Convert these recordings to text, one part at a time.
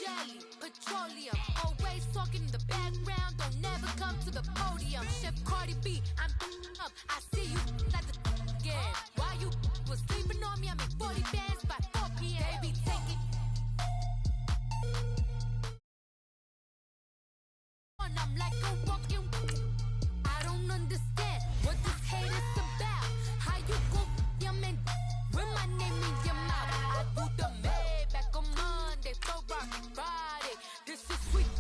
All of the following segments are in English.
Valley, petroleum. Always talking in the background, don't never come to the podium. Chef Cardi B, I'm up. I see you at the again. While you was sleeping on me, I make 40 bands by 4 p.m. Baby, take it. I'm like a walking. I don't understand what this hate is about. How you go, your man, with my name in your mouth. I do the Maybach on Monday, so rock Friday. This is sweet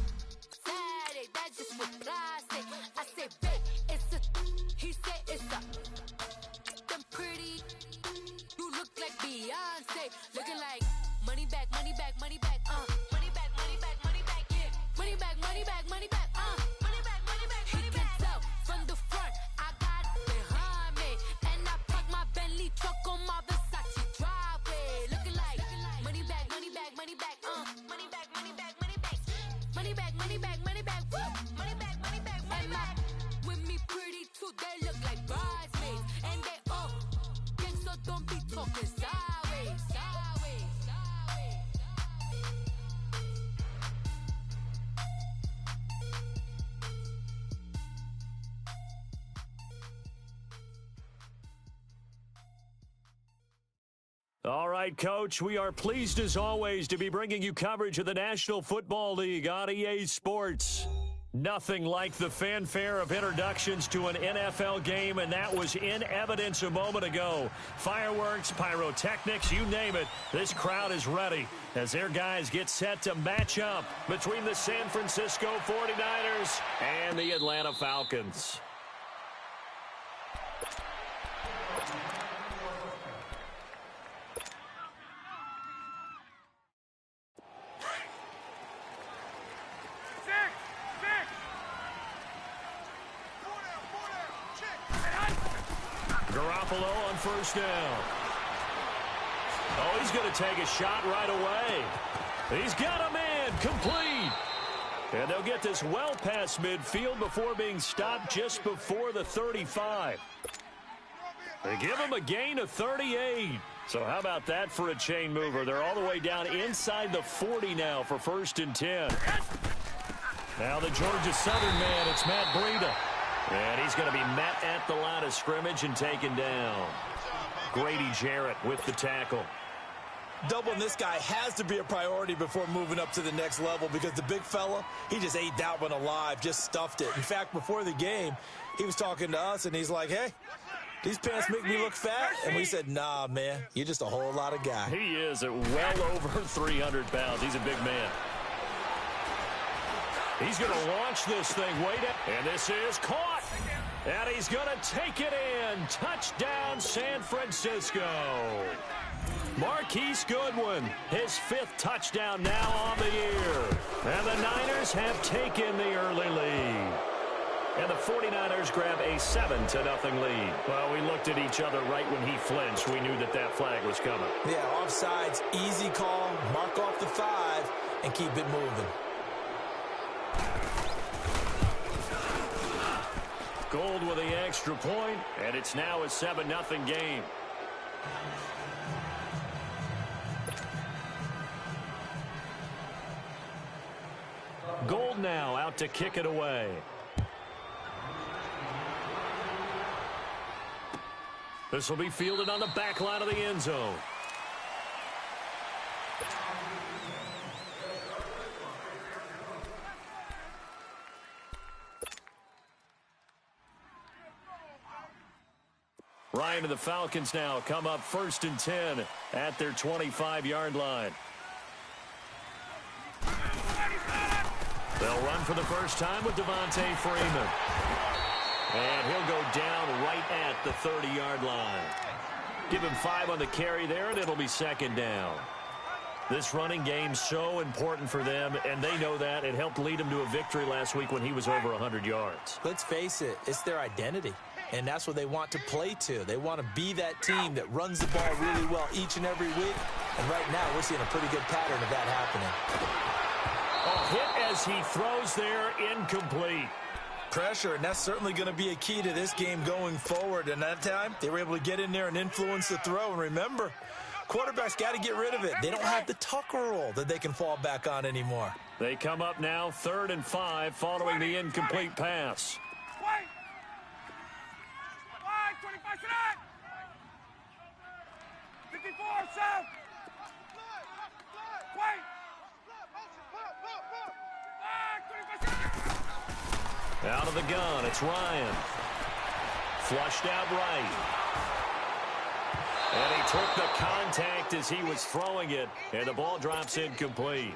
Saturday, that's just what I say. I say, babe, it's a. He said it's a. Them pretty. You look like Beyonce, looking like money back, money back, money back, money back, money back, money back, yeah. Money back, money back, money back, money back, money back, money back. He can tell from the front, I got it behind me, and I park my Bentley truck on my Versace driveway, looking like money back, money back, money back, money back, money back, money back, money back, money back, money back, money back, money back, money back. With me pretty too, they look like bridesmaids, and they all gang, so don't be talking sideways, sideways, sideways. All right, Coach, we are pleased as always to be bringing you coverage of the National Football League on EA Sports. Nothing like the fanfare of introductions to an NFL game, and that was in evidence a moment ago. Fireworks, pyrotechnics, you name it. This crowd is ready as their guys get set to match up between the San Francisco 49ers and the Atlanta Falcons. Garoppolo on first down. Oh, he's going to take a shot right away. He's got a man, complete. And they'll get this well past midfield before being stopped just before the 35. They give him a gain of 38. So how about that for a chain mover? They're all the way down inside the 40 now for 1st and 10. Now the Georgia Southern man, it's Matt Breida. And he's going to be met at the line of scrimmage and taken down. Grady Jarrett with the tackle. Doubling this guy has to be a priority before moving up to the next level because the big fella, he just ate that one alive, just stuffed it. In fact, before the game, he was talking to us, and he's like, hey, these pants make me look fat. And we said, nah, man, you're just a whole lot of guy. He is at well over 300 pounds. He's a big man. He's going to launch this thing way down. And this is caught. And he's going to take it in. Touchdown, San Francisco. Marquise Goodwin, his 5th touchdown now on the year. And the Niners have taken the early lead. And the 49ers grab a 7-0 lead. Well, we looked at each other right when he flinched. We knew that that flag was coming. Yeah, offsides, easy call, mark off the 5, and keep it moving. Gold with the extra point, and it's now a 7-0 game. Gold now out to kick it away. This will be fielded on the back line of the end zone. Ryan and the Falcons now come up 1st and 10 at their 25-yard line. They'll run for the first time with Devontae Freeman. And he'll go down right at the 30-yard line. Give him 5 on the carry there, and it'll be 2nd down. This running game's so important for them, and they know that. It helped lead them to a victory last week when he was over 100 yards. Let's face it, it's their identity. And that's what they want to play to. They want to be that team that runs the ball really well each and every week. And right now, we're seeing a pretty good pattern of that happening. A hit as he throws there, incomplete. Pressure, and that's certainly going to be a key to this game going forward. And that time, they were able to get in there and influence the throw. And remember, Quarterbacks got to get rid of it. They don't have the Tucker rule that they can fall back on anymore. They come up now 3rd and 5 following the incomplete pass. 25 tonight. 54, Sam. Wait. 25 Out of the gun, it's Ryan. Flushed out right. And he took the contact as he was throwing it, and the ball drops incomplete.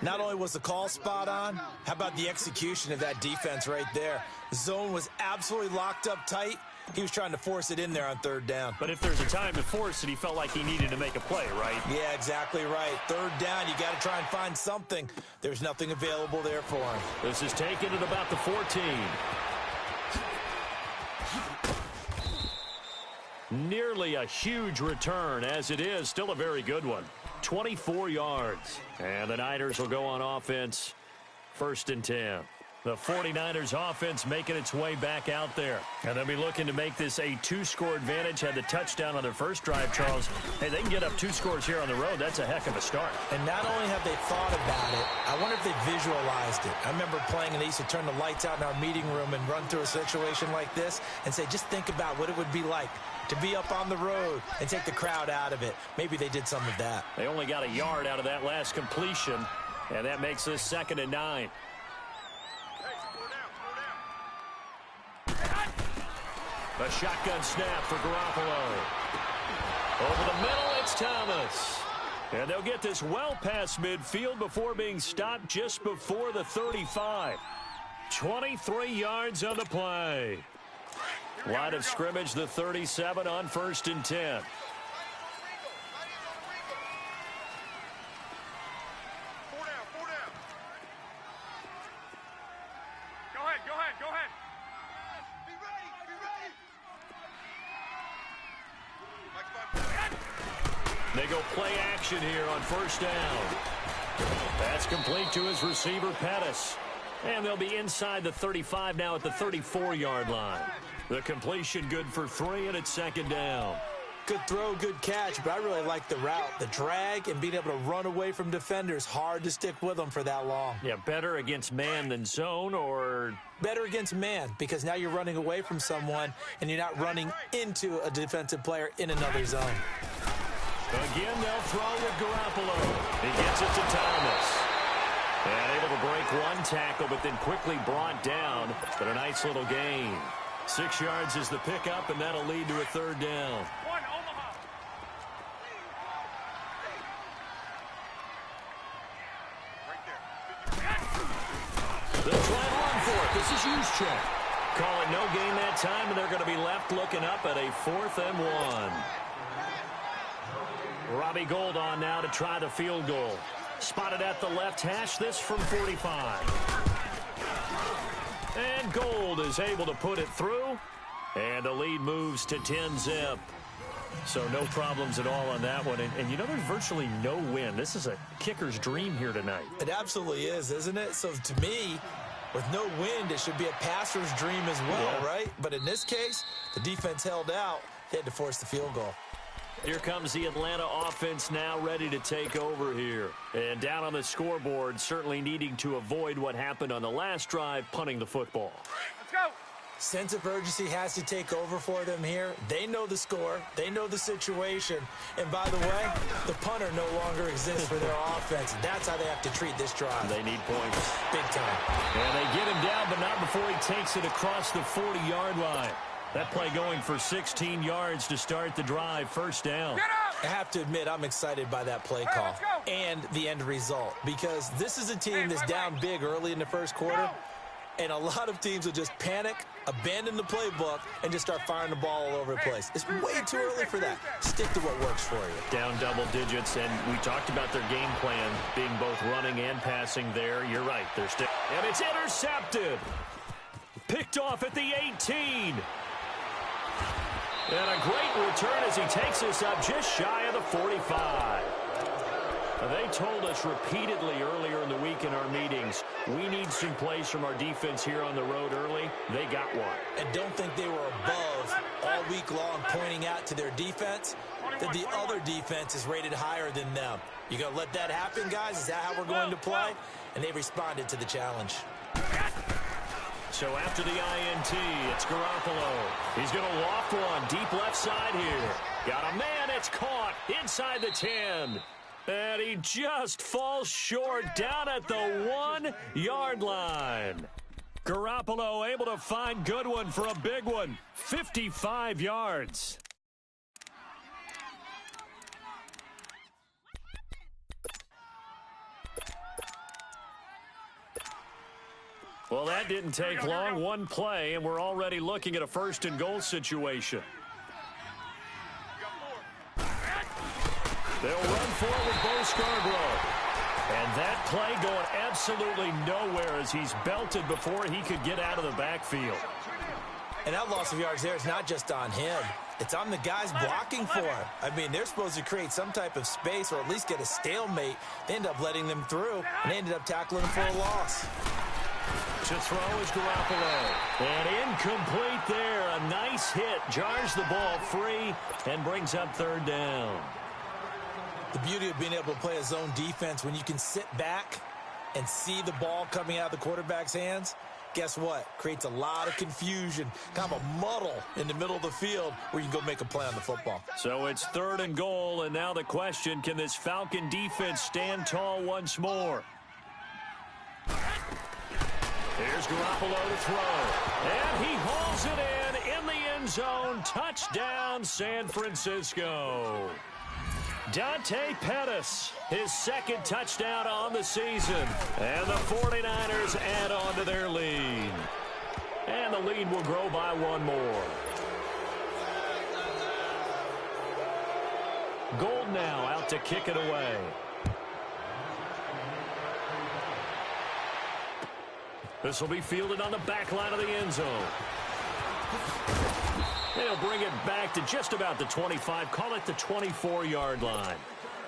Not only was the call spot on, how about the execution of that defense right there? The zone was absolutely locked up tight. He was trying to force it in there on 3rd down. But if there's a time to force it, he felt like he needed to make a play, right? Yeah, exactly right. 3rd down, you got to try and find something. There's nothing available there for him. This is taken at about the 14. Nearly a huge return, as it is still a very good one. 24 yards. And the Niners will go on offense. 1st and 10. The 49ers offense making its way back out there. And they'll be looking to make this a 2-score advantage. Had the touchdown on their first drive, Charles. Hey, they can get up 2 scores here on the road. That's a heck of a start. And not only have they thought about it, I wonder if they visualized it. I remember playing, and they used to turn the lights out in our meeting room and run through a situation like this and say, just think about what it would be like to be up on the road and take the crowd out of it. Maybe they did some of that. They only got a yard out of that last completion, and that makes this 2nd and 9. A shotgun snap for Garoppolo. Over the middle, it's Thomas. And they'll get this well past midfield before being stopped just before the 35. 23 yards on the play. Line of scrimmage, the 37 on 1st and 10. Go ahead. They go play action here on 1st down. That's complete to his receiver, Pettis. And they'll be inside the 35 now at the 34-yard line. The completion good for 3, and it's 2nd down. Good throw, good catch, but I really like the route. The drag and being able to run away from defenders, hard to stick with them for that long. Yeah, better against man than zone, or better against man, because now you're running away from someone and you're not running into a defensive player in another zone. Again, they'll throw with Garoppolo. He gets it to Thomas. And able to break one tackle, but then quickly brought down. But a nice little gain. 6 yards is the pickup, and that'll lead to a 3rd down. They'll try to run for it. This is Juszczyk. Call it no gain that time, and they're going to be left looking up at a 4th and 1. Robbie Gould on now to try the field goal. Spotted at the left hash, this from 45. And Gould is able to put it through. And the lead moves to 10-zip. So no problems at all on that one. And you know, there's virtually no win. This is a kicker's dream here tonight. It absolutely is, isn't it? So to me, with no wind, it should be a passer's dream as well, right? But in this case, the defense held out. They had to force the field goal. Here comes the Atlanta offense now ready to take over here. And down on the scoreboard, certainly needing to avoid what happened on the last drive, punting the football. Let's go. Sense of urgency has to take over for them here. They know the score. They know the situation. And by the way, the punter no longer exists for their offense. That's how they have to treat this drive. They need points. Big time. And they get him down, but not before he takes it across the 40-yard line. That play going for 16 yards to start the drive. 1st down. I have to admit, I'm excited by that play call and the end result, because this is a team that's down big early in the first quarter, and a lot of teams will just panic, abandon the playbook, and just start firing the ball all over the place. It's way too early for that. Stick to what works for you. Down double digits, and we talked about their game plan being both running and passing there. You're right. They're still, and it's intercepted. Picked off at the 18. And a great return as he takes this up just shy of the 45. They told us repeatedly earlier in the week in our meetings, we need some plays from our defense here on the road early. They got one. And don't think they were above all week long pointing out to their defense. that the other defense is rated higher than them. You going to let that happen, guys? Is that how we're going to play? And they responded to the challenge. So after the INT, it's Garoppolo. He's going to loft one deep left side here. Got a man, it's caught inside the 10. And he just falls short down at the 1-yard line. Garoppolo able to find Goodwin for a big one. 55 yards. Well, that didn't take long. One play, and we're already looking at a first-and-goal situation. They'll run forward with Bo Scarborough. And that play going absolutely nowhere as he's belted before he could get out of the backfield. And that loss of yards there is not just on him. It's on the guys blocking for him. I mean, they're supposed to create some type of space or at least get a stalemate. They end up letting them through, and they ended up tackling him for a loss. To throw is Garoppolo. And incomplete there. A nice hit. Jars the ball free and brings up third down. The beauty of being able to play a zone defense when you can sit back and see the ball coming out of the quarterback's hands, guess what? Creates a lot of confusion, kind of a muddle in the middle of the field where you can go make a play on the football. So it's 3rd and goal, and now the question, can this Falcon defense stand tall once more? Here's Garoppolo to throw. And he hauls it in the end zone. Touchdown, San Francisco. Dante Pettis, his 2nd touchdown on the season. And the 49ers add on to their lead. And the lead will grow by 1 more. Gold now out to kick it away. This will be fielded on the back line of the end zone. They'll bring it back to just about the 25, call it the 24-yard line.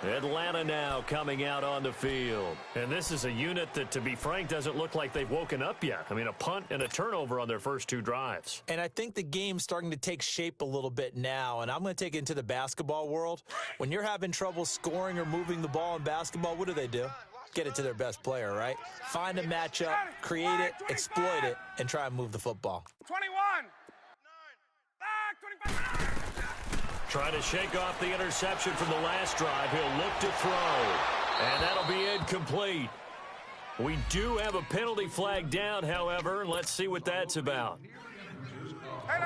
Atlanta now coming out on the field. And this is a unit that, to be frank, doesn't look like they've woken up yet. I mean, a punt and a turnover on their first 2 drives. And I think the game's starting to take shape a little bit now, and I'm going to take it into the basketball world. When you're having trouble scoring or moving the ball in basketball, what do? Get it to their best player, right? Find a matchup, create it, exploit it, and try and move the football. 21. Back, 25. Trying to shake off the interception from the last drive. He'll look to throw. And that'll be incomplete. We do have a penalty flag down, however. Let's see what that's about.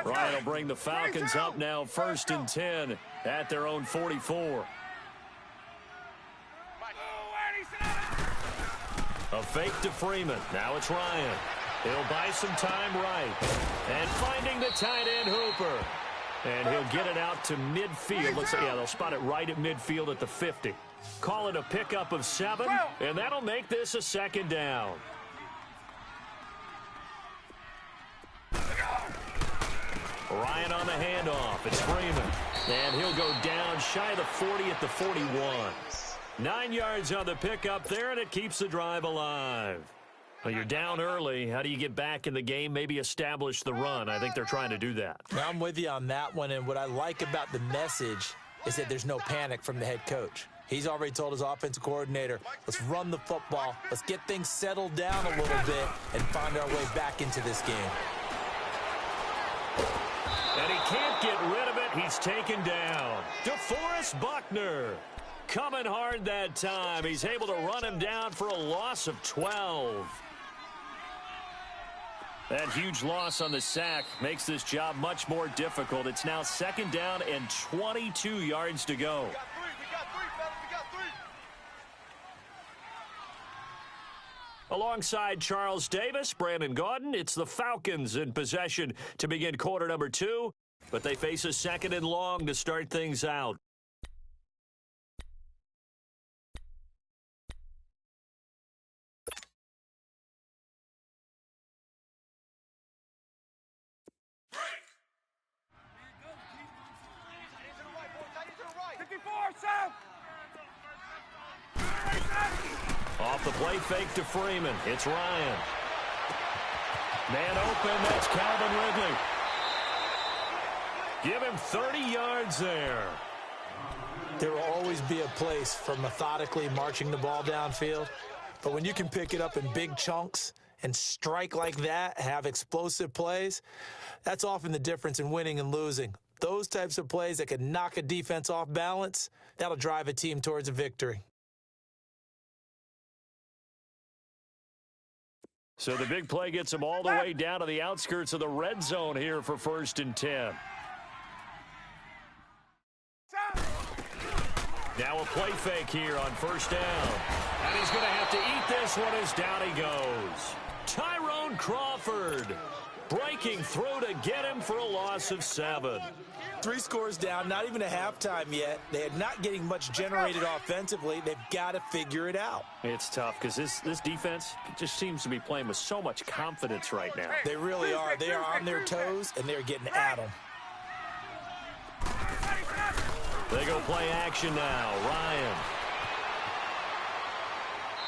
Ryan will bring the Falcons up now 1st and 10 at their own 44. A fake to Freeman. Now it's Ryan. He'll buy some time right. And finding the tight end Hooper. And he'll get it out to midfield. Let's see, yeah, they'll spot it right at midfield at the 50. Call it a pickup of 7, and that'll make this a 2nd down. Ryan on the handoff. It's Freeman. And he'll go down shy of the 40 at the 41. 9 yards on the pickup there, and it keeps the drive alive. Well, you're down early. How do you get back in the game? Maybe establish the run. I think they're trying to do that. Now, I'm with you on that one, and what I like about the message is that there's no panic from the head coach. He's already told his offensive coordinator, let's run the football, let's get things settled down a little bit, and find our way back into this game. And he can't get rid of it. He's taken down. DeForest Buckner. Coming hard that time. He's able to run him down for a loss of 12. That huge loss on the sack makes this job much more difficult. It's now 2nd down and 22 yards to go. We got three, fellas. We got 3. Alongside Charles Davis, Brandon Gaudin, it's the Falcons in possession to begin quarter number 2, but they face a 2nd and long to start things out. Off the play fake to Freeman. It's Ryan. Man open, that's Calvin Ridley. Give him 30 yards there. There will always be a place for methodically marching the ball downfield, but when you can pick it up in big chunks and strike like that, have explosive plays, that's often the difference in winning and losing. Those types of plays that can knock a defense off balance, that'll drive a team towards a victory. So the big play gets them all the way down to the outskirts of the red zone here for 1st and 10. Now a play fake here on 1st down. And he's going to have to eat this one as down he goes. Tyrone Crawford breaking through to get him for a loss of 7. 3 scores down, not even a halftime yet. They are not getting much generated offensively. They've got to figure it out. It's tough because this defense just seems to be playing with so much confidence right now. They really are. They are on their toes, and they're getting at them. They go play action now. Ryan.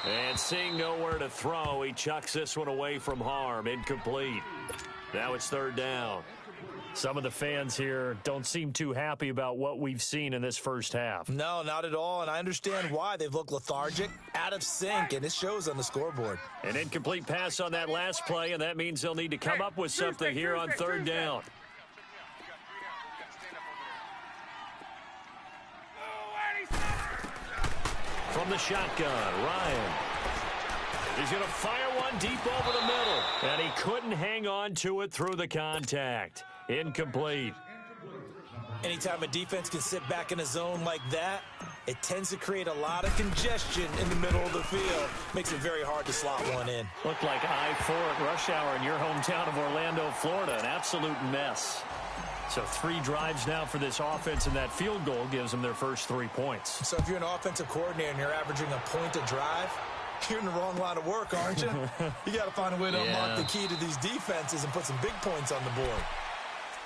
And seeing nowhere to throw, he chucks this one away from harm. Incomplete. Now it's 3rd down. Some of the fans here don't seem too happy about what we've seen in this first half. No, not at all, and I understand why. They've looked lethargic, out of sync, and it shows on the scoreboard. An incomplete pass on that last play, and that means they'll need to come up with something here on 3rd down. From the shotgun, Ryan. He's going to fire one deep over the middle, and he couldn't hang on to it through the contact. Incomplete. Anytime a defense can sit back in a zone like that, it tends to create a lot of congestion in the middle of the field. Makes it very hard to slot one in. Looked like I-4 at rush hour in your hometown of Orlando, Florida. An absolute mess. So 3 drives now for this offense, and that field goal gives them their first 3 points. So if you're an offensive coordinator and you're averaging a point a drive, you're in the wrong line of work, aren't you? You got to find a way to unlock the key to these defenses and put some big points on the board.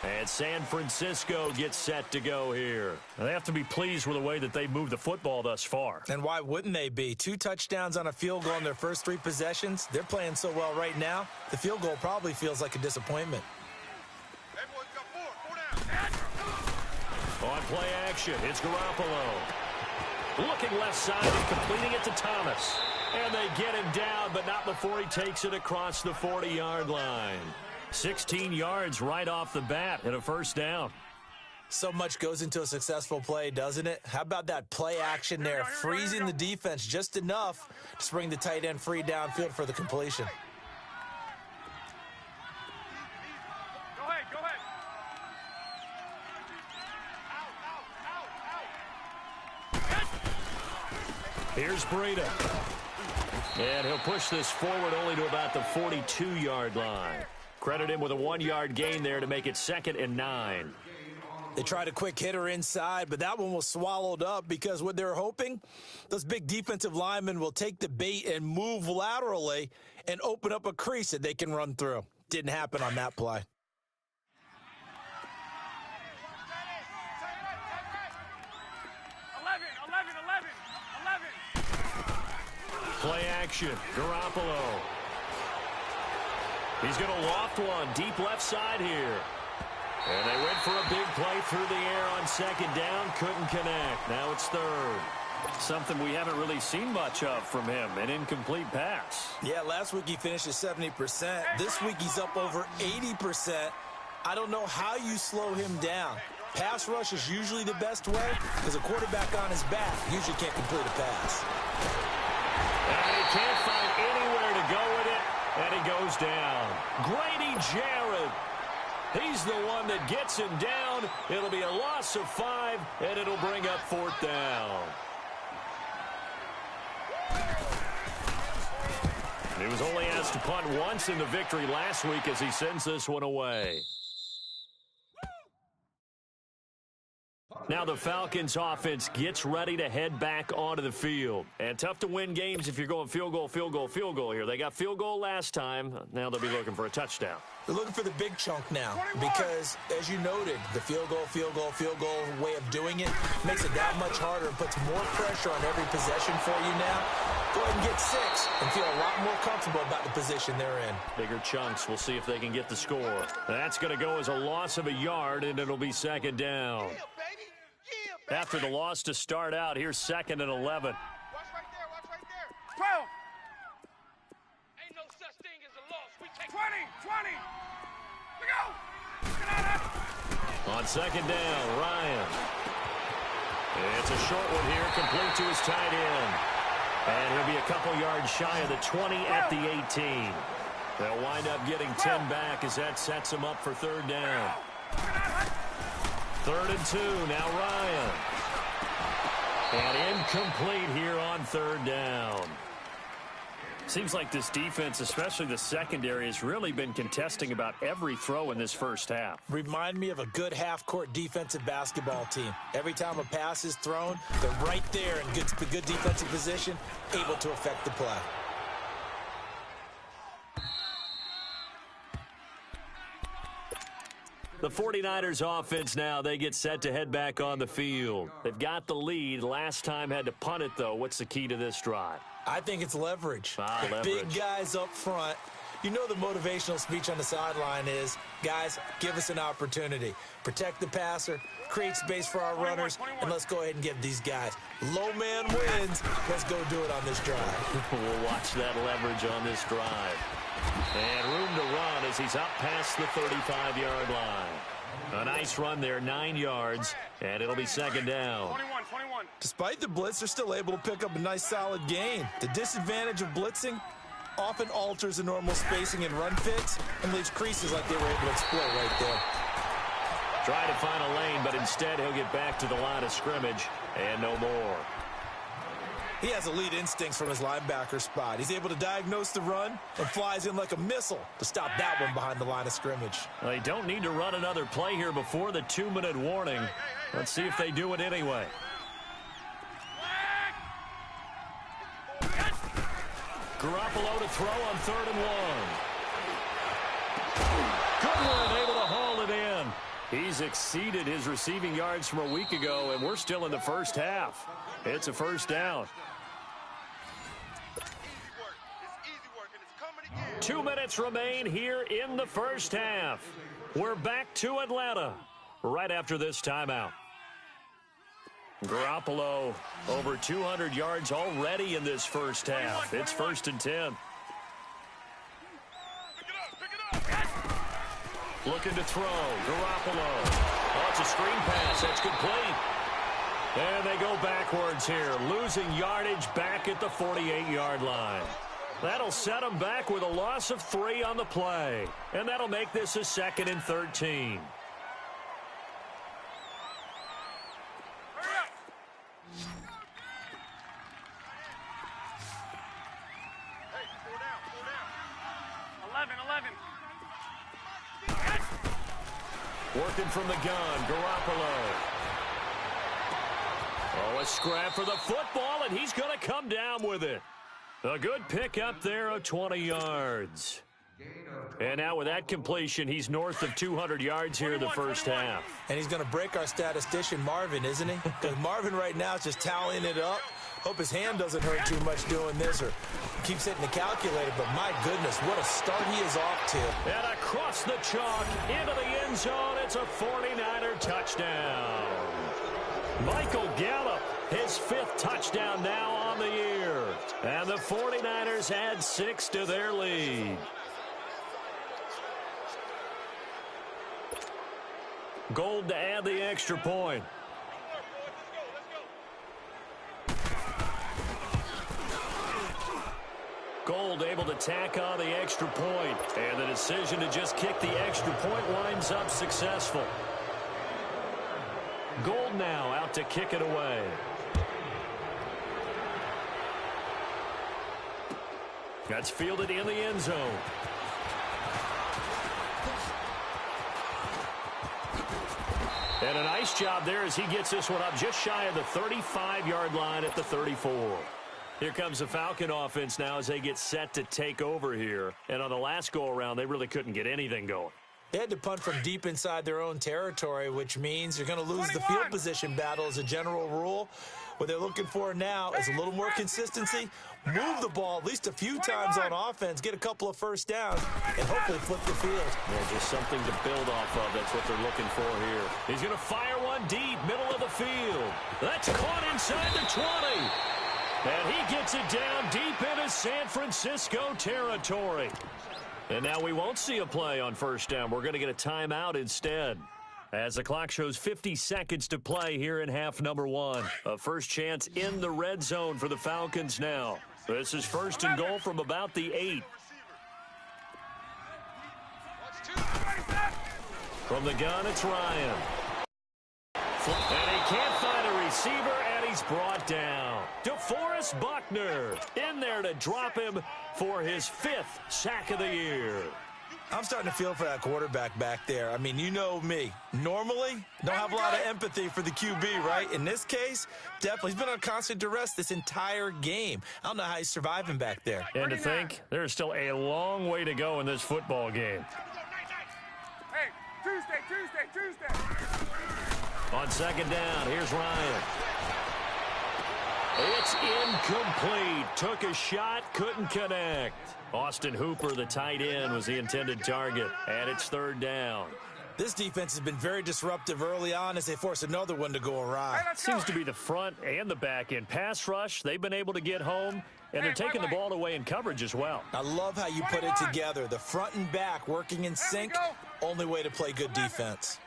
And San Francisco gets set to go here. They have to be pleased with the way that they moved the football thus far. And why wouldn't they be? 2 touchdowns on a field goal in their first 3 possessions. They're playing so well right now, the field goal probably feels like a disappointment. On play action, it's Garoppolo. Looking left side and completing it to Thomas. And they get him down, but not before he takes it across the 40-yard line. 16 yards right off the bat and a 1st down. So much goes into a successful play, doesn't it? How about that play action there, freezing the defense just enough to bring the tight end free downfield for the completion. Go ahead. Here's Breida. And he'll push this forward only to about the 42-yard line. Credit him with a 1-yard gain there to make it 2nd and 9. They tried a quick hitter inside, but that one was swallowed up because what they're hoping, those big defensive linemen will take the bait and move laterally and open up a crease that they can run through. Didn't happen on that play. Play action, Garoppolo. He's going to loft one deep left side here. And they went for a big play through the air on 2nd down. Couldn't connect. Now it's 3rd. Something we haven't really seen much of from him, an incomplete pass. Yeah, last week he finished at 70%. This week he's up over 80%. I don't know how you slow him down. Pass rush is usually the best way because a quarterback on his back usually can't complete a pass. And he can't find anywhere to go with it, and he goes down. Grady Jarrett. He's the one that gets him down. It'll be a loss of 5, and it'll bring up 4th down. He was only asked to punt once in the victory last week as he sends this one away. Now the Falcons offense gets ready to head back onto the field. And tough to win games if you're going field goal here. They got field goal last time. Now they'll be looking for a touchdown. They're looking for the big chunk now because, as you noted, the field goal way of doing it makes it that much harder and puts more pressure on every possession for you now. Go ahead and get 6 and feel a lot more comfortable about the position they're in. Bigger chunks. We'll see if they can get the score. That's going to go as a loss of a yard, and it'll be 2nd down. Yeah, baby. Yeah, After the loss to start out, here's 2nd and 11. Watch right there, watch right there. 12. Ain't no such thing as a loss. We take 20. 20. We go. Get out of. On 2nd down, Ryan. It's a short one here, complete to his tight end. And he'll be a couple yards shy of the 20 at the 18. They'll wind up getting 10 back as that sets them up for 3rd down. 3rd and 2, now Ryan. And incomplete here on 3rd down. Seems like this defense, especially the secondary, has really been contesting about every throw in this first half. Remind me of a good half-court defensive basketball team. Every time a pass is thrown, they're right there in good defensive position, able to affect the play. The 49ers offense now, they get set to head back on the field. They've got the lead. Last time had to punt it, though. What's the key to this drive? I think it's leverage. Leverage. Big guys up front. You know the motivational speech on the sideline is, guys, give us an opportunity. Protect the passer, create space for our runners, and let's go ahead and give these guys. Low man wins. Let's go do it on this drive. We'll watch that leverage on this drive. And room to run as he's up past the 35-yard line. A nice run there, 9 yards, and it'll be 2nd down. 21. Despite the blitz, they're still able to pick up a nice solid gain. The disadvantage of blitzing often alters the normal spacing and run fits and leaves creases like they were able to exploit right there. Try to find a lane, but instead he'll get back to the line of scrimmage and no more. He has elite instincts from his linebacker spot. He's able to diagnose the run and flies in like a missile to stop that one behind the line of scrimmage. They don't need to run another play here before the 2-minute warning. Let's see if they do it anyway. Garoppolo to throw on 3rd and 1. Good one, able to haul it in. He's exceeded his receiving yards from a week ago, and we're still in the first half. It's a 1st down. 2 minutes remain here in the first half. We're back to Atlanta right after this timeout. Garoppolo over 200 yards already in this first half. It's 1st and 10. Looking to throw. Garoppolo. Oh, it's a screen pass. That's complete. And they go backwards here, losing yardage back at the 48-yard line. That'll set them back with a loss of 3 on the play. And that'll make this a 2nd and 13. Working from the gun, Garoppolo. Oh, a scrap for the football, and he's going to come down with it. A good pickup there of 20 yards. And now with that completion, he's north of 200 yards here in the first half. And he's going to break our statistician, Marvin, isn't he? Because Marvin right now is just tallying it up. Hope his hand doesn't hurt too much doing this or keeps hitting the calculator. But my goodness, what a start he is off to. And across the chalk into the end zone, it's a 49er touchdown. Michael Gallup, his 5th touchdown now on the year. And the 49ers add 6 to their lead. Gold to add the extra point. Gold able to tack on the extra point. And the decision to just kick the extra point winds up successful. Gold now out to kick it away. That's fielded in the end zone. And a nice job there as he gets this one up just shy of the 35-yard line at the 34. Here comes the Falcon offense now as they get set to take over here. And on the last go-around, they really couldn't get anything going. They had to punt from deep inside their own territory, which means you're going to lose the field position battle as a general rule. What they're looking for now is a little more consistency, move the ball at least a few times on offense, get a couple of first downs, and hopefully flip the field. Yeah, just something to build off of. That's what they're looking for here. He's going to fire one one deep, middle of the field. That's caught inside the 20. And he gets it down deep into San Francisco territory. And now we won't see a play on first down. We're going to get a timeout instead. As the clock shows 50 seconds to play here in half number one. A first chance in the red zone for the Falcons now. This is first and goal from about the 8. From the gun, it's Ryan. And he can't find a receiver, and he's brought down. DeForest Buckner in there to drop him for his 5th sack of the year. I'm starting to feel for that quarterback back there. I mean, you know me. Normally, don't have a lot of empathy for the QB, right? In this case, definitely. He's been on constant duress this entire game. I don't know how he's surviving back there. And to think, there's still a long way to go in this football game. Hey, Tuesday. On second down, here's Ryan. It's incomplete. Took a shot, couldn't connect. Austin Hooper, the tight end, was the intended target, and it's third down. This defense has been very disruptive early on as they force another one to go awry. Hey, Seems to be the front and the back end. Pass rush, they've been able to get home, and they're taking the ball away in coverage as well. I love how you put it together. The front and back working in sync, only way to play good defense.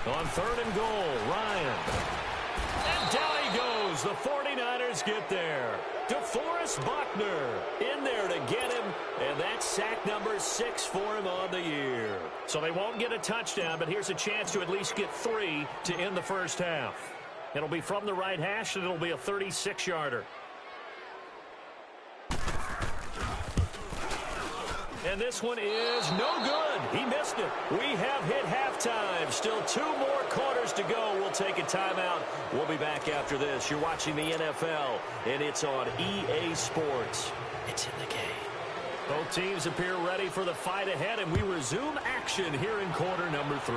On third and goal, Ryan. And down he goes. The 49ers get there. DeForest Buckner in there to get him, and that's sack number 6 for him on the year. So they won't get a touchdown, but here's a chance to at least get 3 to end the first half. It'll be from the right hash, and it'll be a 36-yarder. And this one is no good. He missed it. We have hit halftime. Still 2 more quarters to go. We'll take a timeout. We'll be back after this. You're watching the NFL, and it's on EA Sports. It's in the game. Both teams appear ready for the fight ahead, and we resume action here in quarter number 3.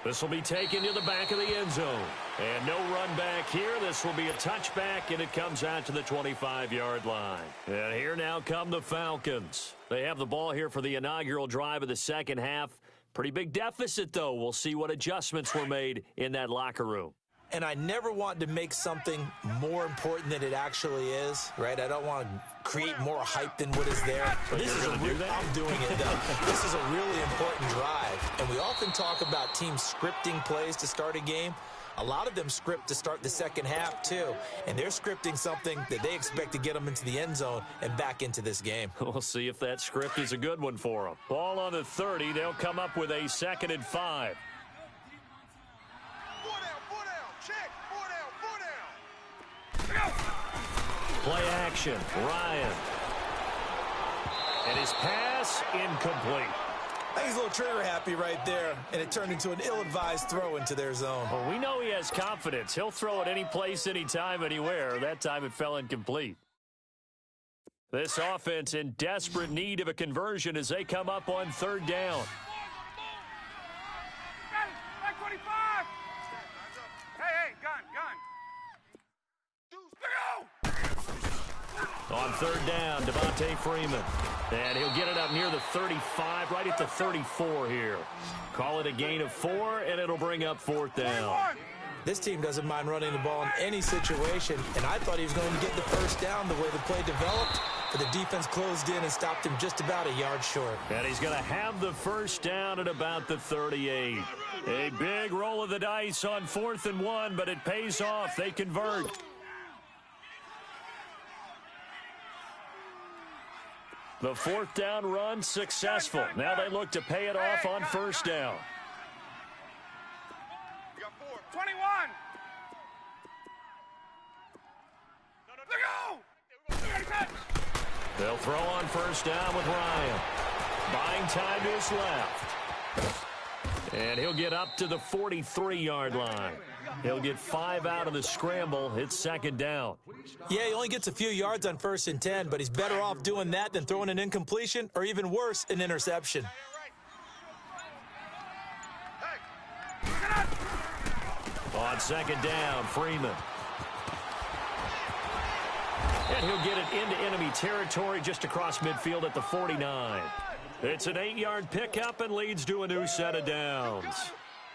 This will be taken to the back of the end zone. And no run back here. This will be a touchback, and it comes out to the 25-yard line. And here now come the Falcons. They have the ball here for the inaugural drive of the second half. Pretty big deficit, though. We'll see what adjustments were made in that locker room. And I never want to make something more important than it actually is, right? I don't want to create more hype than what is there. So this is I'm doing it, though. This is a really important drive. And we often talk about teams scripting plays to start a game. A lot of them script to start the second half, too. And they're scripting something that they expect to get them into the end zone and back into this game. We'll see if that script is a good one for them. Ball on the 30. They'll come up with a 2nd and 5. Play action, Ryan. And his pass incomplete. I think he's a little trigger happy right there, and it turned into an ill-advised throw into their zone. Well, we know he has confidence. He'll throw it any place, anytime, anywhere. That time it fell incomplete. This offense in desperate need of a conversion as they come up on third down. Back 25. Hey, gun. On third down, Devontae Freeman. And he'll get it up near the 35, right at the 34 here. Call it a gain of 4, and it'll bring up 4th down. This team doesn't mind running the ball in any situation, and I thought he was going to get the first down the way the play developed, but the defense closed in and stopped him just about a yard short. And he's going to have the first down at about the 38. A big roll of the dice on 4th and 1, but it pays off. They convert. The 4th down run successful. Now they look to pay it off on first down. 21. They'll throw on first down with Ryan. Buying time to his left. And he'll get up to the 43-yard line. He'll get 5 out of the scramble. It's 2nd down. Yeah, he only gets a few yards on 1st and 10, but he's better off doing that than throwing an incompletion or even worse, an interception. On 2nd down, Freeman. And he'll get it into enemy territory just across midfield at the 49. It's an 8-yard pickup and leads to a new set of downs.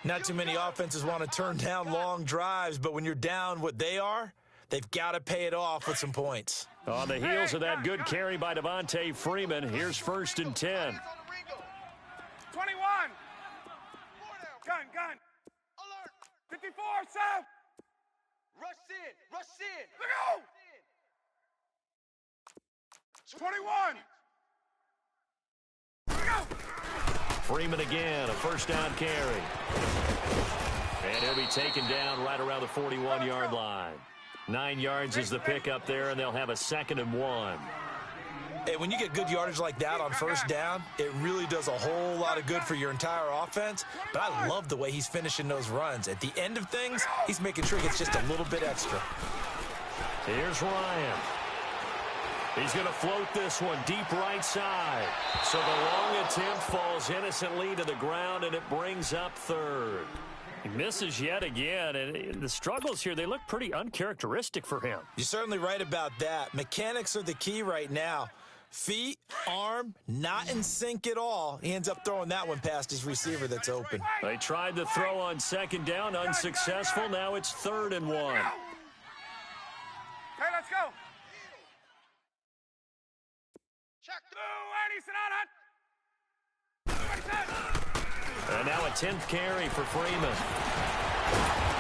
Not too many offenses want to turn down long drives, but when you're down what they are, they've got to pay it off with some points. On the heels of that good carry by Devontae Freeman, here's 1st and 10. 21. Gun. Alert. 54, South. Rush in. Look out. 21. Look out. Freeman again, a 1st down carry. And he'll be taken down right around the 41-yard line. 9 yards is the pickup there, and they'll have a 2nd and 1. Hey, when you get good yardage like that on 1st down, it really does a whole lot of good for your entire offense. But I love the way he's finishing those runs. At the end of things, he's making sure he gets just a little bit extra. Here's Ryan. He's going to float this one deep right side. So the long attempt falls innocently to the ground, and it brings up 3rd. He misses yet again, and the struggles here, they look pretty uncharacteristic for him. You're certainly right about that. Mechanics are the key right now. Feet, arm, not in sync at all. He ends up throwing that one past his receiver that's open. They tried the throw on 2nd down, unsuccessful. Now it's 3rd and 1. Okay, let's go. Check. And now a 10th carry for Freeman.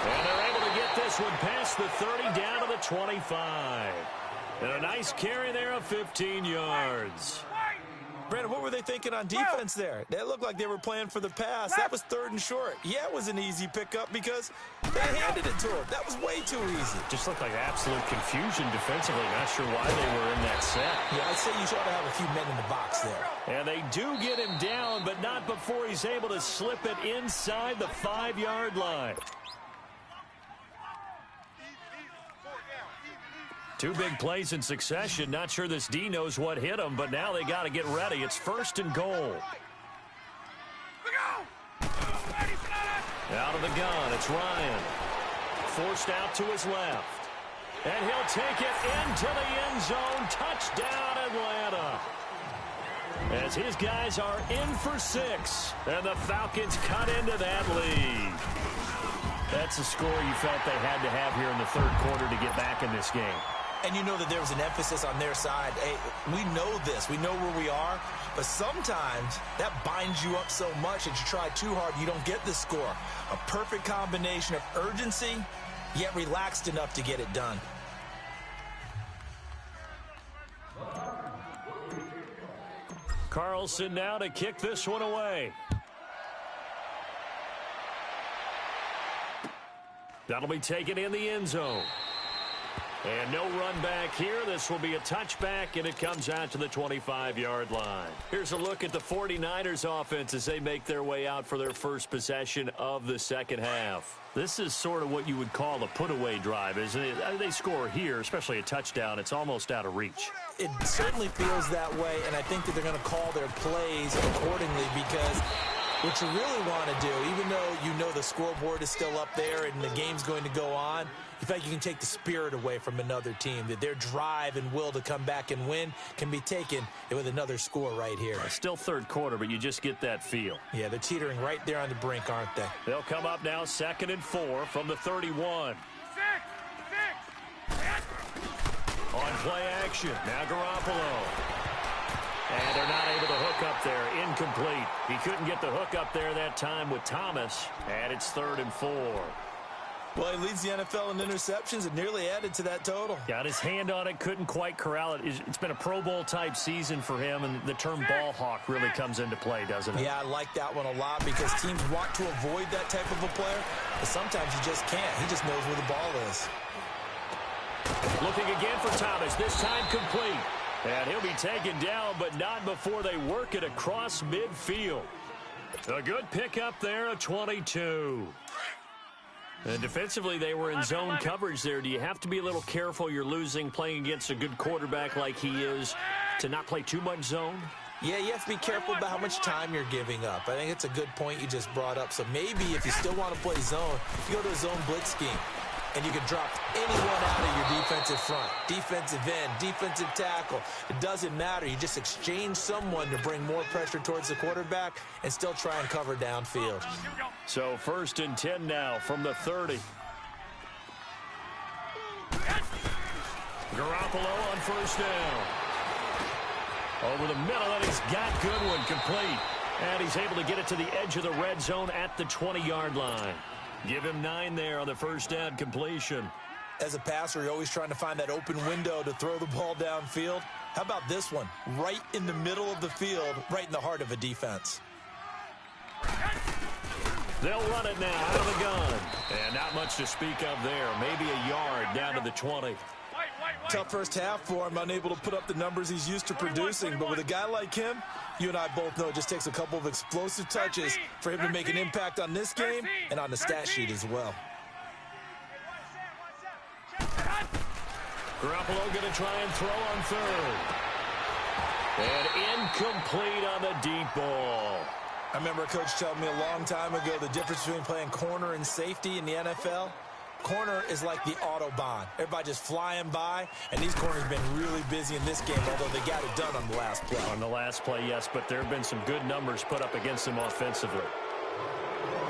And they're able to get this one past the 30 down to the 25. And a nice carry there of 15 yards. Brandon, what were they thinking on defense there? They looked like they were playing for the pass. That was 3rd and short. Yeah, it was an easy pickup because they handed it to him. That was way too easy. Just looked like absolute confusion defensively. Not sure why they were in that set. Yeah, I'd say you ought to have a few men in the box there. And they do get him down, but not before he's able to slip it inside the 5-yard line. 2 big plays in succession. Not sure this D knows what hit him, but now they got to get ready. It's 1st and goal. Out of the gun, it's Ryan. Forced out to his left. And he'll take it into the end zone. Touchdown, Atlanta. As his guys are in for 6. And the Falcons cut into that lead. That's a score you felt they had to have here in the 3rd quarter to get back in this game. And you know that there was an emphasis on their side. Hey, we know this. We know where we are. But sometimes that binds you up so much that you try too hard, you don't get the score. A perfect combination of urgency, yet relaxed enough to get it done. Carlson now to kick this one away. That'll be taken in the end zone. And no run back here. This will be a touchback, and it comes out to the 25-yard line. Here's a look at the 49ers offense as they make their way out for their first possession of the 2nd half. This is sort of what you would call a put-away drive, isn't it? They score here, especially a touchdown. It's almost out of reach. It certainly feels that way, and I think that they're going to call their plays accordingly because what you really want to do, even though you know the scoreboard is still up there and the game's going to go on, in fact, you can take the spirit away from another team, that their drive and will to come back and win can be taken with another score right here. Still 3rd quarter, but you just get that feel. Yeah, they're teetering right there on the brink, aren't they? They'll come up now 2nd and 4 from the 31. 6. On play action, now Garoppolo. And they're not able to hook up there. Incomplete. He couldn't get the hook up there that time with Thomas. And it's 3rd and 4. Well, he leads the NFL in interceptions and nearly added to that total. Got his hand on it, couldn't quite corral it. It's been a Pro Bowl-type season for him, and the term ball hawk really comes into play, doesn't it? Yeah, I like that one a lot because teams want to avoid that type of a player, but sometimes you just can't. He just knows where the ball is. Looking again for Thomas, this time complete. And he'll be taken down, but not before they work it across midfield. A good pickup there, a 22. And defensively, they were in zone coverage there. Do you have to be a little careful? You're losing, playing against a good quarterback like he is, to not play too much zone? Yeah, you have to be careful about how much time you're giving up. I think it's a good point you just brought up. So maybe if you still want to play zone, you go to a zone blitz scheme, and you can drop anyone out of your defensive defensive front, defensive end, defensive tackle. It doesn't matter. You just exchange someone to bring more pressure towards the quarterback and still try and cover downfield. So 1st and 10 now from the 30. Garoppolo on 1st down. Over the middle, and he's got Goodwin complete. And he's able to get it to the edge of the red zone at the 20-yard line. Give him 9 there on the 1st down completion. As a passer, you're always trying to find that open window to throw the ball downfield. How about this one? Right in the middle of the field, right in the heart of a defense. They'll run it now out of the gun. And not much to speak of there. Maybe a yard down to the 20. Tough first half for him, unable to put up the numbers he's used to producing. But with a guy like him, you and I both know it just takes a couple of explosive touches for him to make an impact on this game and on the stat sheet as well. Garoppolo going to try and throw on 3rd. And incomplete on the deep ball. I remember a coach telling me a long time ago the difference between playing corner and safety in the NFL. Corner is like the Autobahn. Everybody just flying by, and these corners have been really busy in this game, although they got it done on the last play. On the last play, yes, but there have been some good numbers put up against them offensively.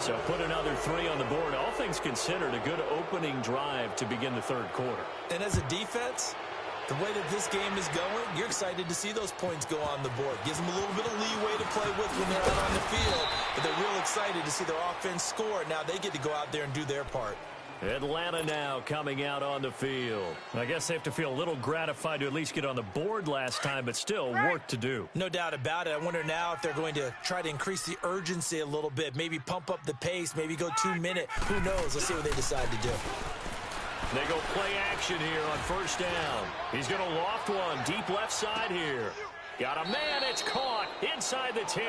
So put another 3 on the board. All things considered, a good opening drive to begin the 3rd quarter. And as a defense, the way that this game is going, you're excited to see those points go on the board. Gives them a little bit of leeway to play with when they're out on the field, but they're real excited to see their offense score. Now they get to go out there and do their part. Atlanta now coming out on the field. I guess they have to feel a little gratified to at least get on the board last time, but still work to do. No doubt about it. I wonder now if they're going to try to increase the urgency a little bit, maybe pump up the pace, maybe go 2-minute. Who knows? Let's see what they decide to do. They go play action here on 1st down. He's going to loft one deep left side here. Got a man. It's caught inside the 10.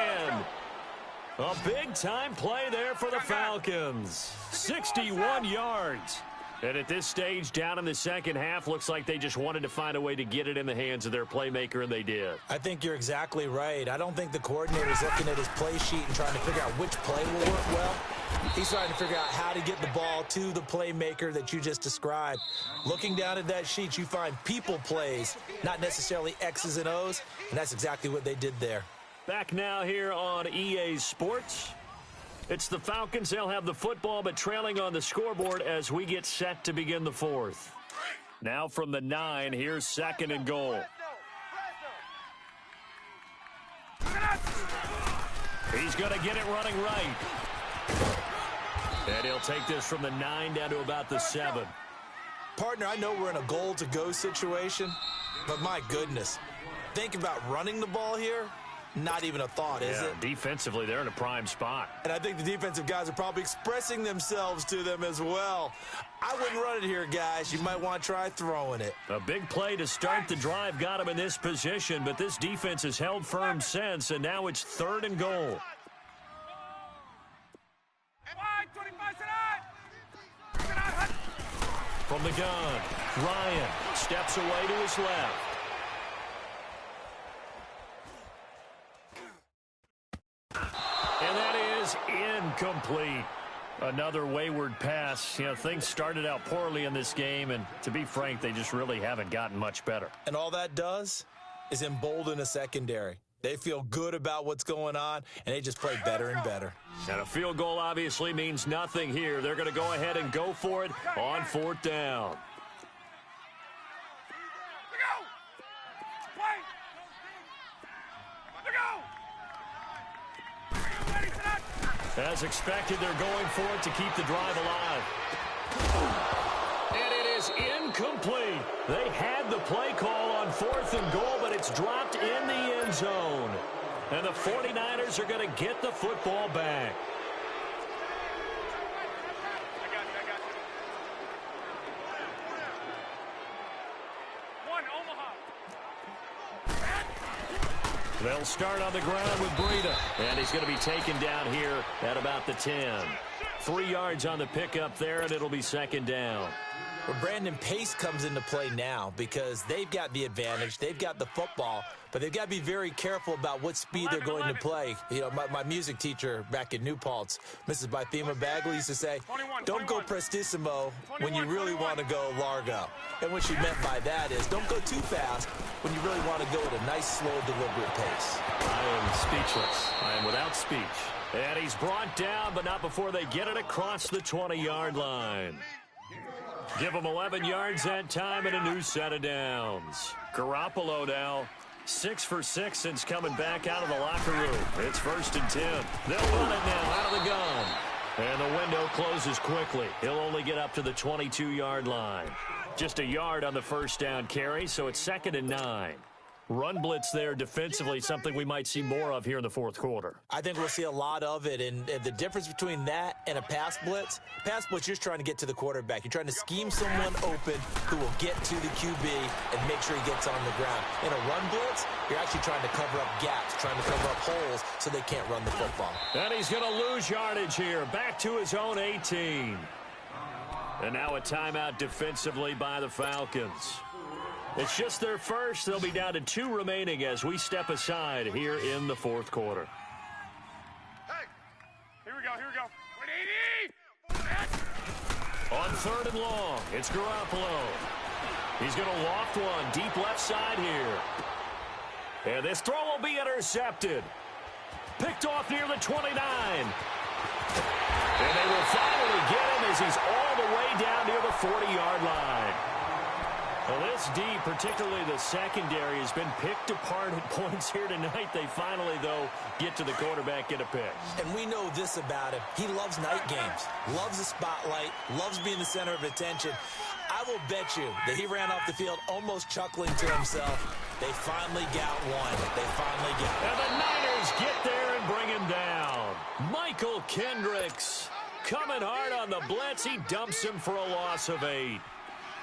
A big-time play there for the Falcons. 61 yards. And at this stage, down in the second half, looks like they just wanted to find a way to get it in the hands of their playmaker, and they did. I think you're exactly right. I don't think the coordinator's looking at his play sheet and trying to figure out which play will work well. He's trying to figure out how to get the ball to the playmaker that you just described. Looking down at that sheet, you find people plays, not necessarily X's and O's, and that's exactly what they did there. Back now here on EA Sports. It's the Falcons. They'll have the football, but trailing on the scoreboard as we get set to begin the 4th. Now from the 9, here's 2nd and goal. He's going to get it running right. And he'll take this from the 9 down to about the 7. Partner, I know we're in a goal-to-go situation, but my goodness, think about running the ball here. Not even a thought, is it? Defensively, they're in a prime spot. And I think the defensive guys are probably expressing themselves to them as well. I wouldn't run it here, guys. You might want to try throwing it. A big play to start the drive got him in this position, but this defense has held firm since, and now it's 3rd and goal. From the gun, Ryan steps away to his left. And that is incomplete. Another wayward pass. You know, things started out poorly in this game, and to be frank, they just really haven't gotten much better. And all that does is embolden a secondary. They feel good about what's going on, and they just play better and better. And a field goal obviously means nothing here. They're going to go ahead and go for it on 4th down. As expected, they're going for it to keep the drive alive. And it is incomplete. They had the play call on 4th and goal, but it's dropped in the end zone. And the 49ers are going to get the football back. They'll start on the ground with Breida. And he's going to be taken down here at about the 10. 3 yards on the pickup there, and it'll be 2nd down. Well, Brandon, pace comes into play now because they've got the advantage. They've got the football, but they've got to be very careful about what speed they're going to play. You know, my music teacher back in New Paltz, Mrs. Bythema Bagley, used to say, don't go prestissimo when you really want to go largo. And what she meant by that is don't go too fast when you really want to go at a nice, slow, deliberate pace. I am speechless. I am without speech. And he's brought down, but not before they get it across the 20-yard line. Give him 11 yards that time and a new set of downs. Garoppolo now 6 for 6 since coming back out of the locker room. It's 1st and 10. They'll run it now out of the gun. And the window closes quickly. He'll only get up to the 22-yard line. Just a yard on the first down carry, so it's 2nd and 9. Run blitz there defensively, something we might see more of here in the fourth quarter. I think we'll see a lot of it, and the difference between that and a pass blitz, you're just trying to get to the quarterback. You're trying to scheme someone open who will get to the QB and make sure he gets on the ground. In a run blitz, you're actually trying to cover up gaps, trying to cover up holes so they can't run the football. And he's going to lose yardage here, back to his own 18. And now a timeout defensively by the Falcons. It's just their first. They'll be down to 2 remaining as we step aside here in the fourth quarter. Hey, here we go, here we go. 180! On 3rd and long, it's Garoppolo. He's going to loft one deep left side here. And this throw will be intercepted. Picked off near the 29. And they will finally get him as he's all the way down near the 40-yard line. Well, this D, particularly the secondary, has been picked apart at points here tonight. They finally, though, get to the quarterback, get a pick. And we know this about him. He loves night games, loves the spotlight, loves being the center of attention. I will bet you that he ran off the field almost chuckling to himself. They finally got one. They finally got one. And the Niners get there and bring him down. Michael Kendricks coming hard on the blitz. He dumps him for a loss of 8.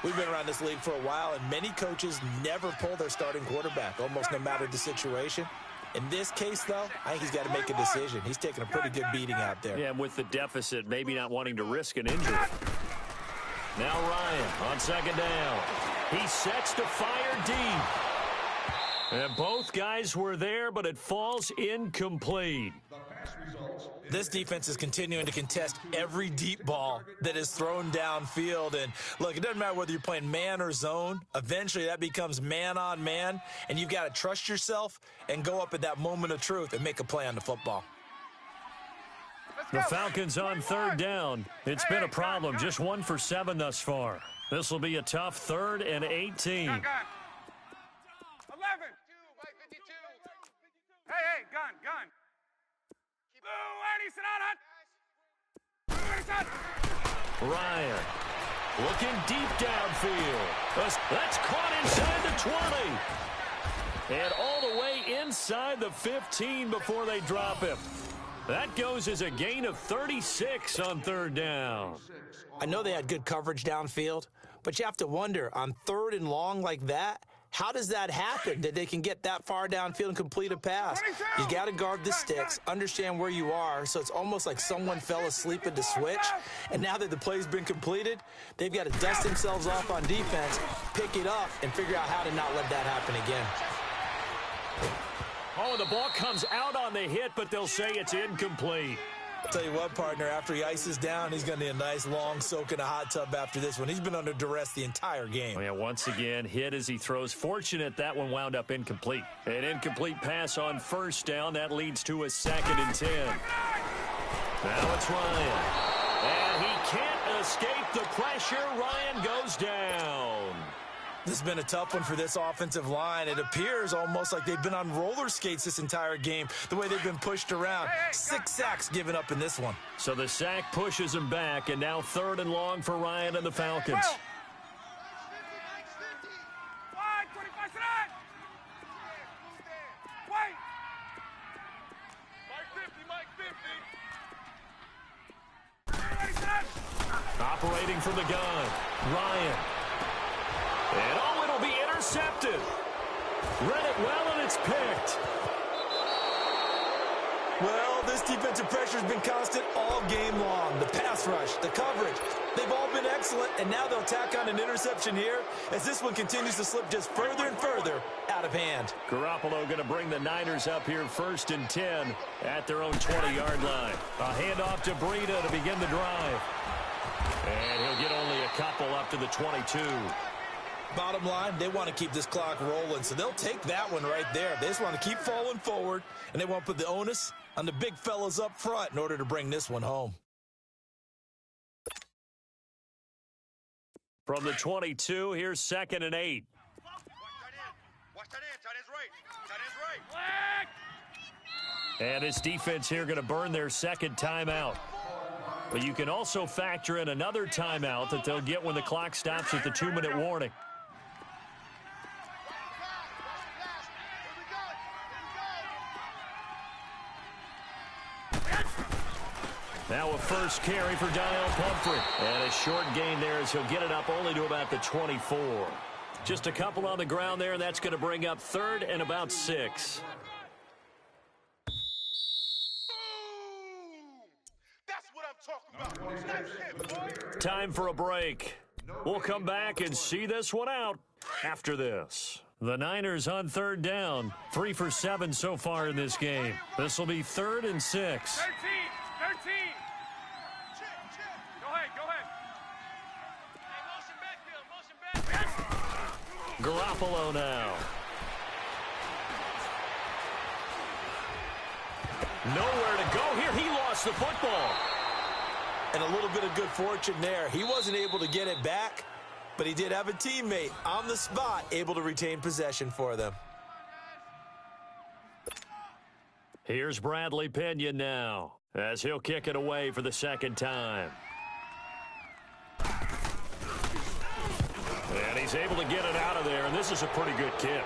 We've been around this league for a while, and many coaches never pull their starting quarterback, almost no matter the situation. In this case, though, I think he's got to make a decision. He's taking a pretty good beating out there. Yeah, and with the deficit, maybe not wanting to risk an injury. Now Ryan on 2nd down. He sets to fire deep. And both guys were there, but it falls incomplete. This defense is continuing to contest every deep ball that is thrown downfield. And, look, it doesn't matter whether you're playing man or zone. Eventually, that becomes man-on-man, and you've got to trust yourself and go up at that moment of truth and make a play on the football. The Falcons on 3rd down. It's been a problem. Just 1 for 7 thus far. This will be a tough 3rd and 18. Gun. 11. 2 by 52. Hey, gun. Ryan looking deep downfield. That's caught inside the 20. And all the way inside the 15 before they drop him. That goes as a gain of 36 on 3rd down. I know they had good coverage downfield, but you have to wonder, on 3rd and long like that, how does that happen, that they can get that far downfield and complete a pass? You got to guard the sticks, understand where you are, so it's almost like someone fell asleep at the switch, and now that the play's been completed, they've got to dust themselves off on defense, pick it up, and figure out how to not let that happen again. Oh, the ball comes out on the hit, but they'll say it's incomplete. I'll tell you what, partner, after he ices down, he's going to need a nice long soak in a hot tub after this one. He's been under duress the entire game. Oh, yeah, once again, hit as he throws. Fortunate that one wound up incomplete. An incomplete pass on 1st down. That leads to a 2nd and 10. Now it's Ryan. And he can't escape the pressure. Ryan goes down. This has been a tough one for this offensive line. It appears almost like they've been on roller skates this entire game, the way they've been pushed around. 6 sacks given up in this one. So the sack pushes him back, and now 3rd and long for Ryan and the Falcons. Operating from the gun, Ryan. And oh, it'll be intercepted. Read it well, and it's picked. Well, this defensive pressure has been constant all game long. The pass rush, the coverage, they've all been excellent, and now they'll tack on an interception here as this one continues to slip just further and further out of hand. Garoppolo going to bring the Niners up here 1st and 10 at their own 20-yard line. A handoff to Breida to begin the drive. And he'll get only a couple up to the 22. Bottom line, they want to keep this clock rolling, so they'll take that one right there. They just want to keep falling forward, and they want to put the onus on the big fellas up front in order to bring this one home. From the 22, here's 2nd and 8. Watch that in. Tight end's right. Tight end's right. And this defense here going to burn their 2nd timeout. But you can also factor in another timeout that they'll get when the clock stops at the 2-minute warning. Now a first carry for Daniel Pumphrey. And a short gain there as he'll get it up only to about the 24. Just a couple on the ground there, and that's going to bring up 3rd and about 6. That's what I'm talking about. That's it, boy. Time for a break. We'll come back and see this one out after this. The Niners on 3rd down. 3 for 7 so far in this game. This will be 3rd and 6. 13. Go ahead. Hey, motion backfield. Garoppolo now. Nowhere to go here. He lost the football. And a little bit of good fortune there. He wasn't able to get it back, but he did have a teammate on the spot able to retain possession for them. Here's Bradley Pinion now as he'll kick it away for the 2nd time. And he's able to get it out of there, and this is a pretty good kick.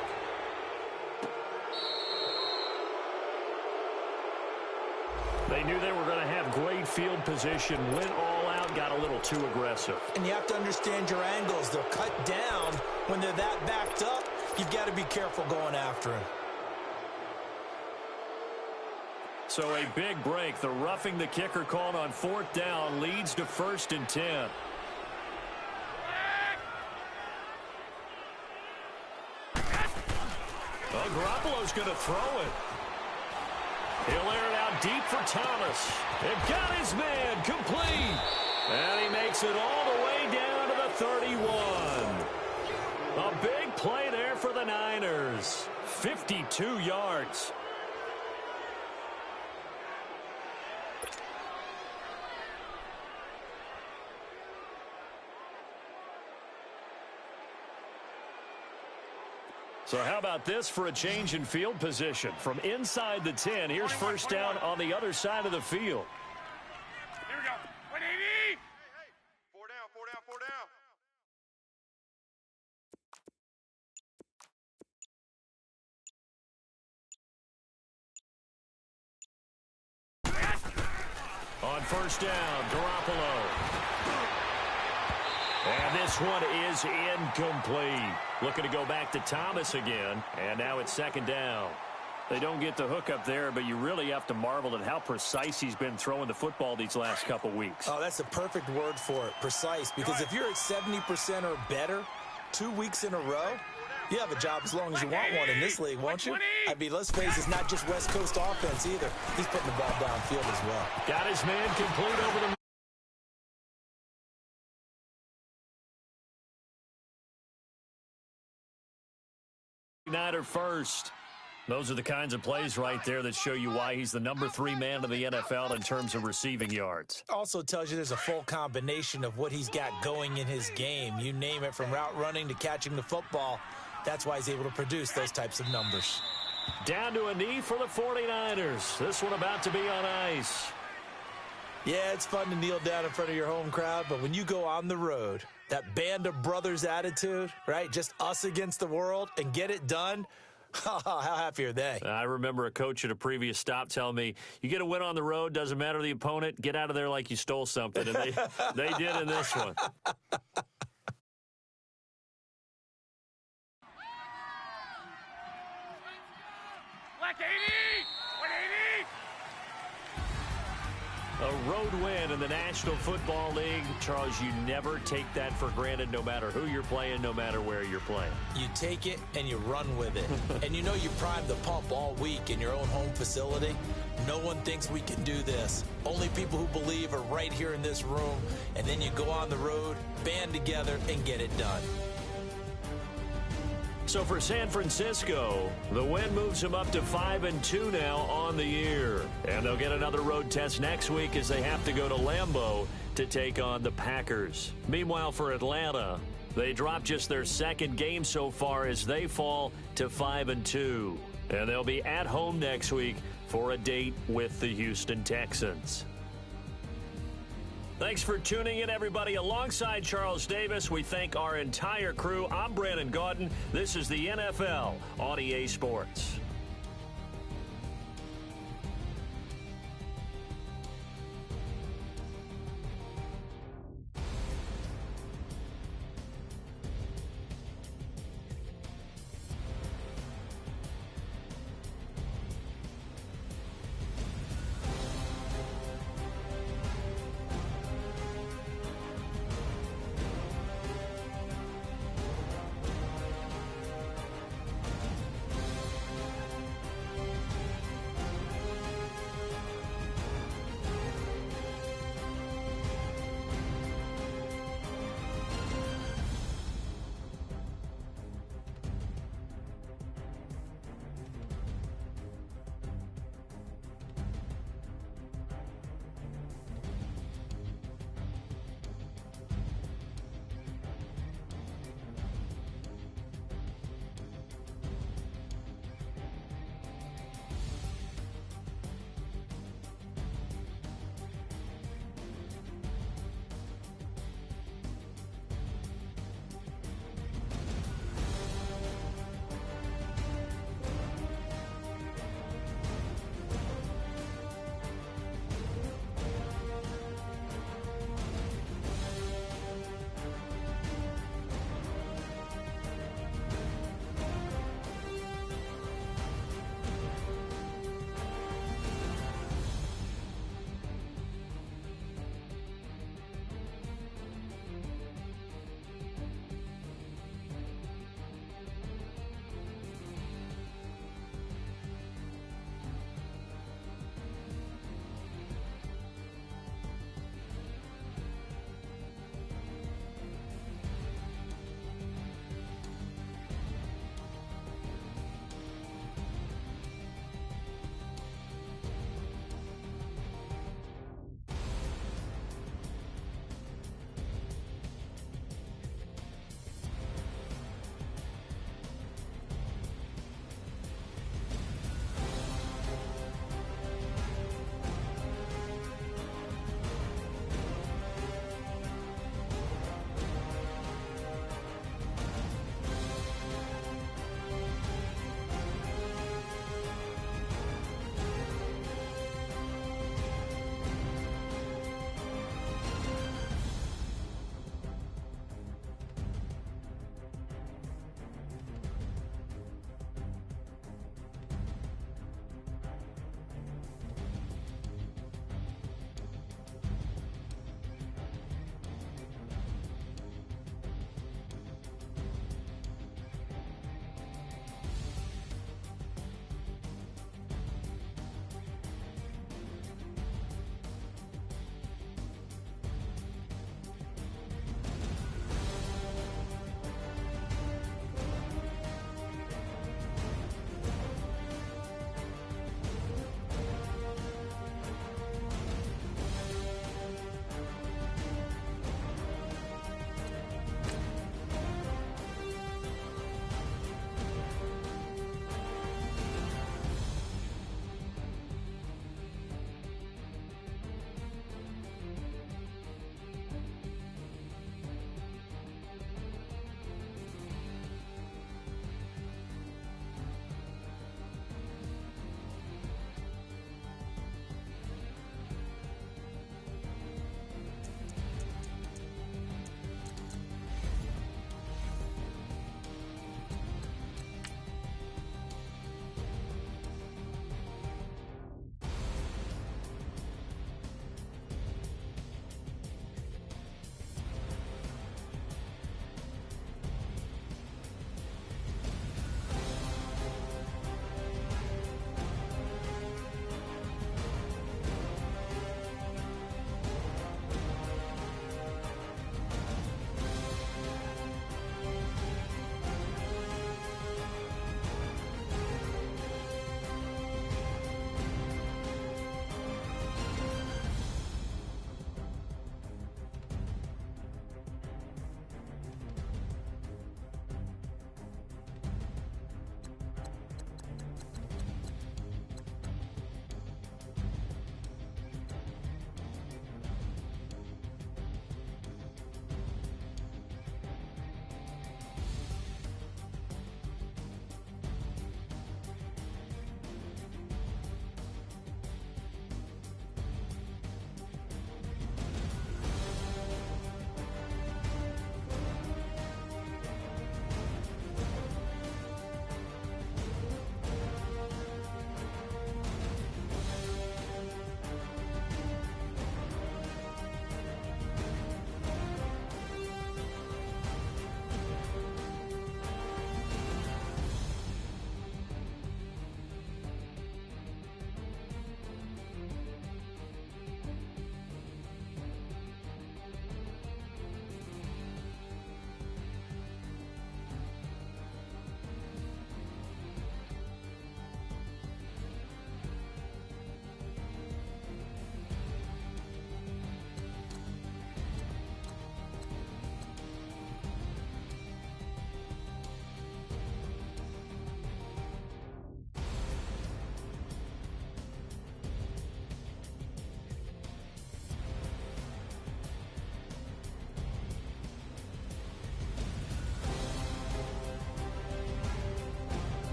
They knew they were going to have great field position, went all out, got a little too aggressive. And you have to understand your angles. They'll cut down when they're that backed up. You've got to be careful going after him. So a big break. The roughing the kicker called on 4th down leads to 1st and 10. Well, Garoppolo's going to throw it. He'll air it out deep for Thomas. And got his man complete. And he makes it all the way down to the 31. A big play there for the Niners. 52 yards. So how about this for a change in field position? From inside the 10, here's 1st down on the other side of the field. Here we go. 180. Hey. 4 down. On 1st down, Garoppolo. And this one is incomplete. Looking to go back to Thomas again. And now it's 2nd down. They don't get the hook up there, but you really have to marvel at how precise he's been throwing the football these last couple weeks. Oh, that's the perfect word for it, precise. Because if you're at 70% or better 2 weeks in a row, you have a job as long as you want one in this league, won't you? I mean, let's face it, it's not just West Coast offense either. He's putting the ball downfield as well. Got his man complete over the Niner first. Those are the kinds of plays right there that show you why he's the number 3 man in the NFL in terms of receiving yards. Also tells you there's a full combination of what he's got going in his game. You name it, from route running to catching the football. That's why he's able to produce those types of numbers. Down to a knee for the 49ers. This one about to be on ice. Yeah, it's fun to kneel down in front of your home crowd, but when you go on the road, that band of brothers attitude, right? Just us against the world and get it done. How happy are they? I remember a coach at a previous stop telling me, you get a win on the road, doesn't matter the opponent, get out of there like you stole something. And they did in this one. Black 80. 180. A road win in the National Football League. Charles, you never take that for granted no matter who you're playing, no matter where you're playing. You take it and you run with it. And you know you primed the pump all week in your own home facility. No one thinks we can do this. Only people who believe are right here in this room. And then you go on the road, band together, and get it done. So for San Francisco, the win moves them up to 5-2 now on the year. And they'll get another road test next week as they have to go to Lambeau to take on the Packers. Meanwhile, for Atlanta, they dropped just their second game so far as they fall to 5-2. And they'll be at home next week for a date with the Houston Texans. Thanks for tuning in, everybody. Alongside Charles Davis, we thank our entire crew. I'm Brandon Gaudin. This is the NFL on EA Sports.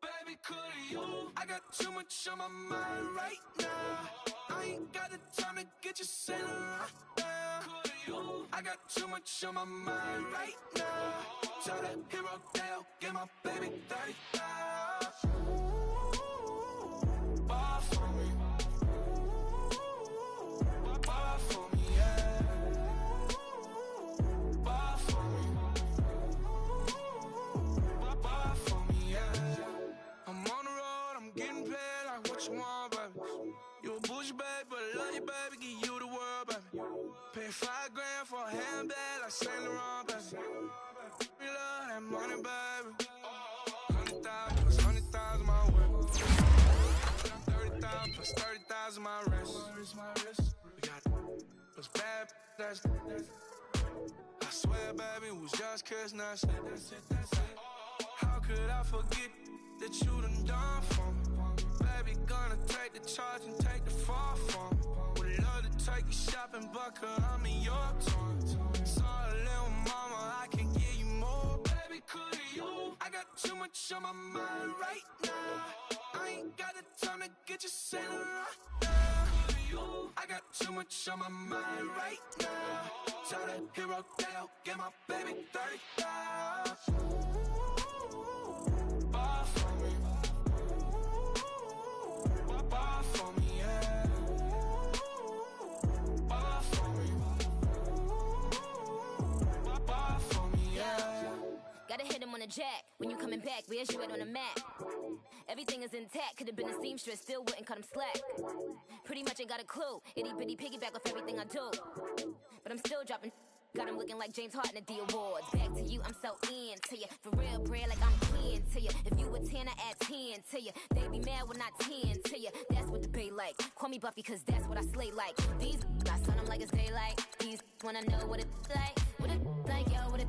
Baby, could you? I got too much on my mind right now. I ain't got the time to get you sailing right now. Could you? I got too much on my mind right now. Tell that hero Dale, get my baby 30,000. Ball for me. Ball for me, yeah. Ball for me. Ball for me, yeah. I'm on the road, I'm getting paid like what you want, baby. You a bougie, baby, but I love you, baby. Give you the world, baby. Pay $5 grand for a handbag like Saint Laurent, baby. We love that money, baby. 100,000 plus 100,000 my way. 30,000 plus 30,000 my wrist. We got those bad, that's I swear, baby, it was just kiss, that's it. How could I forget that you done for me? Baby, gonna take the charge and take the fall from me. Would love to take you shopping, but I'm in your town. Sorry, little mama, I can give you more. Baby, could you? I got too much on my mind right now. I ain't got the time to get you sailing right now. Could you? I got too much on my mind right now. Tell that hero Dale, get my baby 30,000. Ball for me. Ball for me, yeah. Ball for me. Ball for me, yeah. Gotta hit him on the jack. When you coming back, where's you at on the map? Everything is intact. Could've been a seamstress, still wouldn't cut him slack. Pretty much ain't got a clue. Itty bitty piggyback off everything I do. But I'm still dropping. Got him looking like James Harden at the awards. Back to you, I'm so into you. For real, bread, like I'm kin to you. If you a 10, I add 10 to you. They be mad when I 10 to you. That's what the bay like. Call me Buffy, cause that's what I slay like. These I son them like it's daylight. These wanna know what it's like. What it like, yo, what it